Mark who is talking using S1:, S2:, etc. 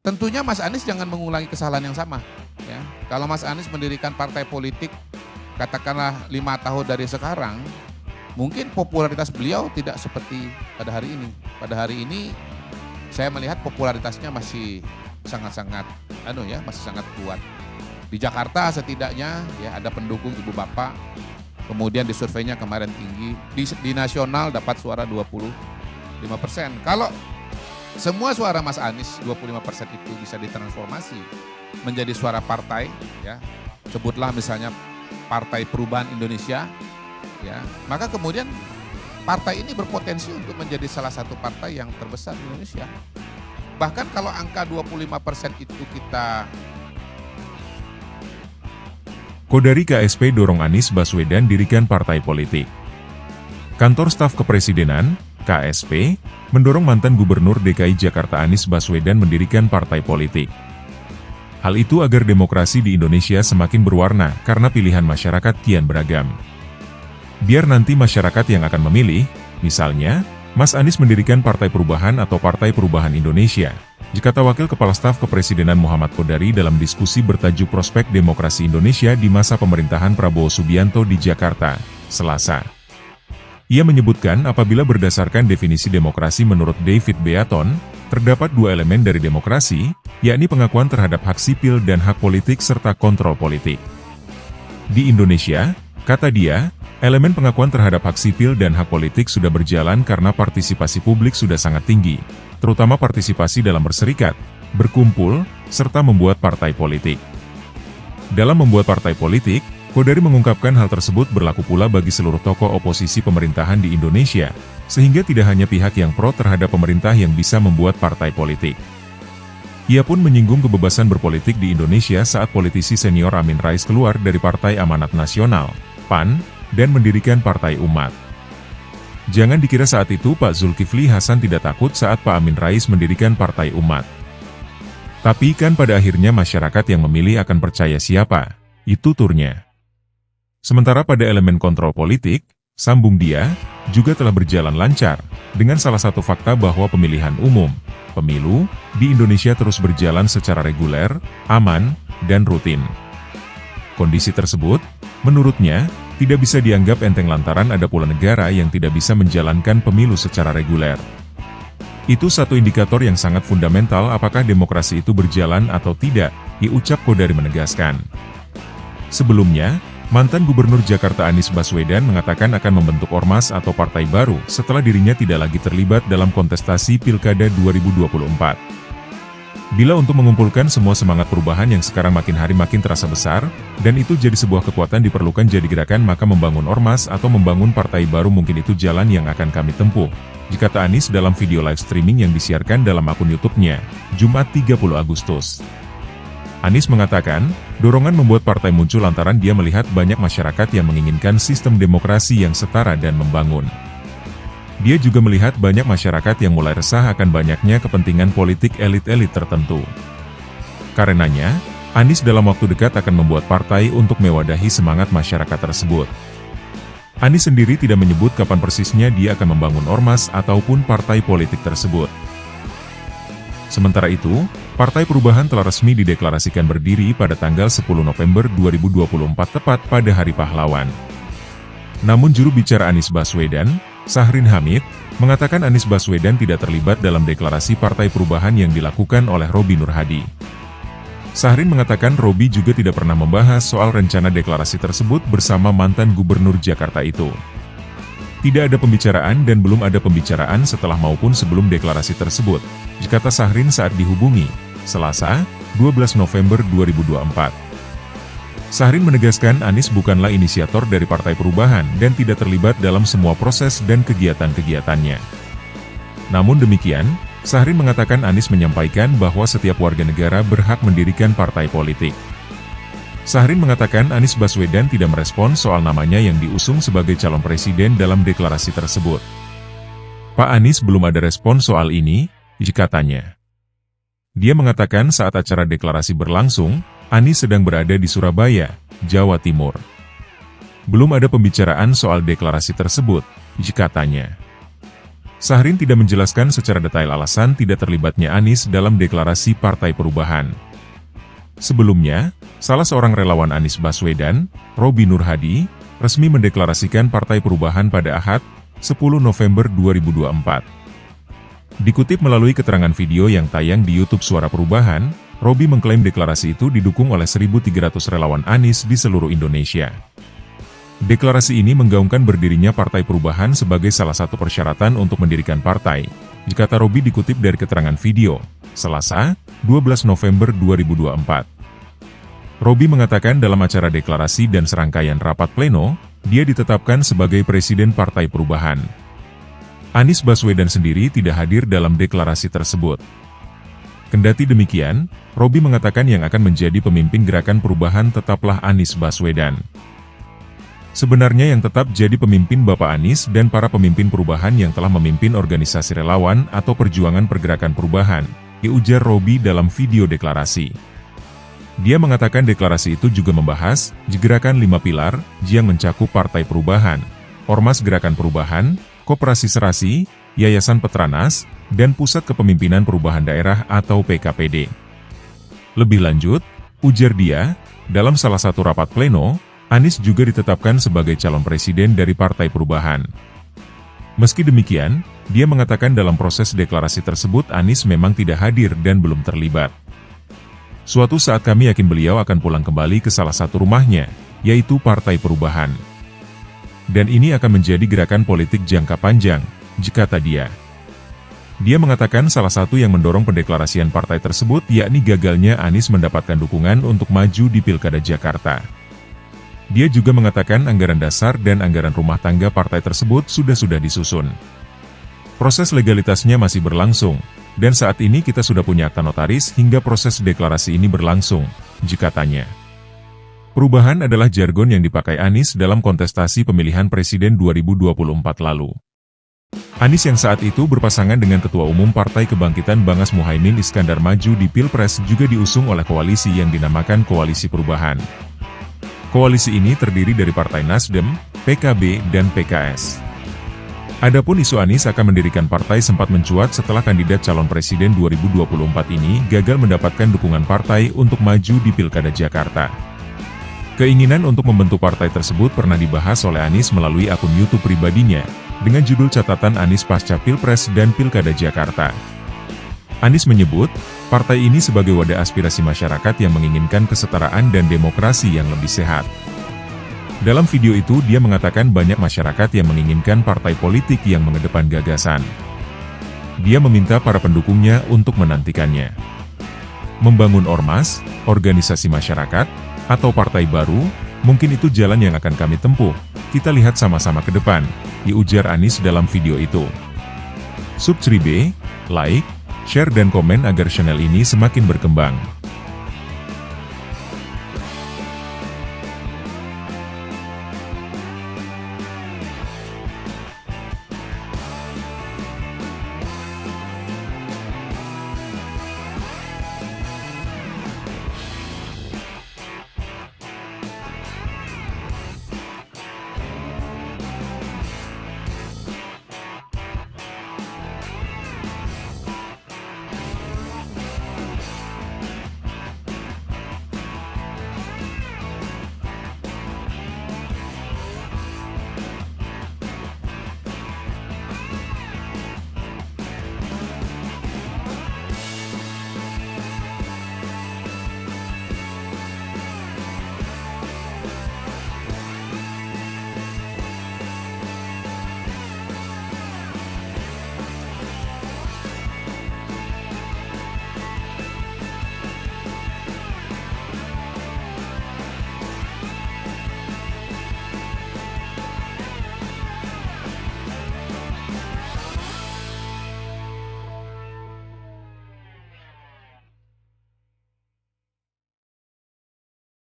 S1: tentunya Mas Anies jangan mengulangi kesalahan yang sama. Ya. Kalau Mas Anies mendirikan partai politik, katakanlah 5 tahun dari sekarang, mungkin popularitas beliau tidak seperti pada hari ini. Pada hari ini saya melihat popularitasnya masih sangat-sangat masih sangat kuat. Di Jakarta setidaknya ya ada pendukung ibu bapak, kemudian di surveinya kemarin tinggi, di nasional dapat suara 25%. Kalau semua suara Mas Anies 25% itu bisa ditransformasi menjadi suara partai, ya sebutlah misalnya Partai Perubahan Indonesia, ya maka kemudian partai ini berpotensi untuk menjadi salah satu partai yang terbesar di Indonesia. Bahkan kalau angka 25% itu kita...
S2: Kodari KSP dorong Anies Baswedan dirikan partai politik. Kantor Staf Kepresidenan, KSP, mendorong mantan Gubernur DKI Jakarta Anies Baswedan mendirikan partai politik. Hal itu agar demokrasi di Indonesia semakin berwarna karena pilihan masyarakat kian beragam. Biar nanti masyarakat yang akan memilih, misalnya, Mas Anies mendirikan Partai Perubahan atau Partai Perubahan Indonesia, kata Wakil Kepala Staf Kepresidenan Muhammad Kodari dalam diskusi bertajuk Prospek Demokrasi Indonesia di masa pemerintahan Prabowo Subianto di Jakarta, Selasa. Ia menyebutkan apabila berdasarkan definisi demokrasi menurut David Beaton, terdapat 2 elemen dari demokrasi, yakni pengakuan terhadap hak sipil dan hak politik serta kontrol politik. Di Indonesia, kata dia, elemen pengakuan terhadap hak sipil dan hak politik sudah berjalan karena partisipasi publik sudah sangat tinggi, terutama partisipasi dalam berserikat, berkumpul, serta membuat partai politik. Dalam membuat partai politik, Kodari mengungkapkan hal tersebut berlaku pula bagi seluruh tokoh oposisi pemerintahan di Indonesia, sehingga tidak hanya pihak yang pro terhadap pemerintah yang bisa membuat partai politik. Ia pun menyinggung kebebasan berpolitik di Indonesia saat politisi senior Amin Rais keluar dari Partai Amanat Nasional, PAN, dan mendirikan Partai Umat. Jangan dikira saat itu Pak Zulkifli Hasan tidak takut saat Pak Amin Rais mendirikan Partai Umat. Tapi kan pada akhirnya masyarakat yang memilih akan percaya siapa, itu turnya. Sementara pada elemen kontrol politik, sambung dia, juga telah berjalan lancar, dengan salah satu fakta bahwa pemilihan umum, pemilu, di Indonesia terus berjalan secara reguler, aman, dan rutin. Kondisi tersebut, menurutnya, tidak bisa dianggap enteng lantaran ada pula negara yang tidak bisa menjalankan pemilu secara reguler. Itu satu indikator yang sangat fundamental apakah demokrasi itu berjalan atau tidak, diucap Kodari menegaskan. Sebelumnya, mantan Gubernur Jakarta Anies Baswedan mengatakan akan membentuk ormas atau partai baru setelah dirinya tidak lagi terlibat dalam kontestasi Pilkada 2024. Bila untuk mengumpulkan semua semangat perubahan yang sekarang makin hari makin terasa besar, dan itu jadi sebuah kekuatan diperlukan jadi gerakan maka membangun ormas atau membangun partai baru mungkin itu jalan yang akan kami tempuh, kata Anies dalam video live streaming yang disiarkan dalam akun YouTube-nya, Jumat 30 Agustus. Anies mengatakan, dorongan membuat partai muncul lantaran dia melihat banyak masyarakat yang menginginkan sistem demokrasi yang setara dan membangun. Dia juga melihat banyak masyarakat yang mulai resah akan banyaknya kepentingan politik elit-elit tertentu. Karenanya, Anies dalam waktu dekat akan membuat partai untuk mewadahi semangat masyarakat tersebut. Anies sendiri tidak menyebut kapan persisnya dia akan membangun ormas ataupun partai politik tersebut. Sementara itu, Partai Perubahan telah resmi dideklarasikan berdiri pada tanggal 10 November 2024 tepat pada Hari Pahlawan. Namun juru bicara Anies Baswedan, Syahrin Hamid, mengatakan Anies Baswedan tidak terlibat dalam deklarasi Partai Perubahan yang dilakukan oleh Robi Nur Hadi. Syahrin mengatakan Robi juga tidak pernah membahas soal rencana deklarasi tersebut bersama mantan Gubernur Jakarta itu. Tidak ada pembicaraan dan belum ada pembicaraan setelah maupun sebelum deklarasi tersebut, kata Syahrin saat dihubungi, Selasa, 12 November 2024. Syahrin menegaskan Anies bukanlah inisiator dari Partai Perubahan dan tidak terlibat dalam semua proses dan kegiatan-kegiatannya. Namun demikian, Syahrin mengatakan Anies menyampaikan bahwa setiap warga negara berhak mendirikan partai politik. Syahrin mengatakan Anies Baswedan tidak merespon soal namanya yang diusung sebagai calon presiden dalam deklarasi tersebut. Pak Anies belum ada respon soal ini, katanya. Dia mengatakan saat acara deklarasi berlangsung, Anies sedang berada di Surabaya, Jawa Timur. Belum ada pembicaraan soal deklarasi tersebut, katanya. Syahrin tidak menjelaskan secara detail alasan tidak terlibatnya Anies dalam deklarasi Partai Perubahan. Sebelumnya, salah seorang relawan Anies Baswedan, Robi Nurhadi, resmi mendeklarasikan Partai Perubahan pada Ahad, 10 November 2024. Dikutip melalui keterangan video yang tayang di YouTube Suara Perubahan, Robi mengklaim deklarasi itu didukung oleh 1.300 relawan Anies di seluruh Indonesia. Deklarasi ini menggaungkan berdirinya Partai Perubahan sebagai salah satu persyaratan untuk mendirikan partai, kata Robi dikutip dari keterangan video, Selasa, 12 November 2024. Robi mengatakan dalam acara deklarasi dan serangkaian rapat pleno, dia ditetapkan sebagai Presiden Partai Perubahan. Anies Baswedan sendiri tidak hadir dalam deklarasi tersebut. Kendati demikian, Robi mengatakan yang akan menjadi pemimpin gerakan perubahan tetaplah Anies Baswedan. Sebenarnya yang tetap jadi pemimpin Bapak Anies dan para pemimpin perubahan yang telah memimpin organisasi relawan atau perjuangan pergerakan perubahan, ujar Robi dalam video deklarasi. Dia mengatakan deklarasi itu juga membahas gerakan 5 pilar yang mencakup Partai Perubahan, Ormas Gerakan Perubahan, Koperasi Serasi, Yayasan Petranas, dan Pusat Kepemimpinan Perubahan Daerah atau PKPD. Lebih lanjut, ujar dia, dalam salah satu rapat pleno, Anies juga ditetapkan sebagai calon presiden dari Partai Perubahan. Meski demikian, dia mengatakan dalam proses deklarasi tersebut Anies memang tidak hadir dan belum terlibat. Suatu saat kami yakin beliau akan pulang kembali ke salah satu rumahnya, yaitu Partai Perubahan. Dan ini akan menjadi gerakan politik jangka panjang, kata dia. Dia mengatakan salah satu yang mendorong pendeklarasian partai tersebut yakni gagalnya Anies mendapatkan dukungan untuk maju di Pilkada Jakarta. Dia juga mengatakan anggaran dasar dan anggaran rumah tangga partai tersebut sudah disusun. Proses legalitasnya masih berlangsung, dan saat ini kita sudah punya akta notaris hingga proses deklarasi ini berlangsung, katanya. Perubahan adalah jargon yang dipakai Anies dalam kontestasi pemilihan presiden 2024 lalu. Anies yang saat itu berpasangan dengan Ketua Umum Partai Kebangkitan Bangas Muhaimin Iskandar maju di Pilpres juga diusung oleh koalisi yang dinamakan Koalisi Perubahan. Koalisi ini terdiri dari Partai Nasdem, PKB, dan PKS. Adapun isu Anies akan mendirikan partai sempat mencuat setelah kandidat calon presiden 2024 ini gagal mendapatkan dukungan partai untuk maju di Pilkada Jakarta. Keinginan untuk membentuk partai tersebut pernah dibahas oleh Anies melalui akun YouTube pribadinya, dengan judul catatan Anies pasca Pilpres dan Pilkada Jakarta. Anies menyebut, partai ini sebagai wadah aspirasi masyarakat yang menginginkan kesetaraan dan demokrasi yang lebih sehat. Dalam video itu dia mengatakan banyak masyarakat yang menginginkan partai politik yang mengedepan gagasan. Dia meminta para pendukungnya untuk menantikannya. Membangun ormas, organisasi masyarakat, atau partai baru, mungkin itu jalan yang akan kami tempuh, kita lihat sama-sama ke depan, ujar Anies dalam video itu. Subscribe, like, share dan komen agar channel ini semakin berkembang.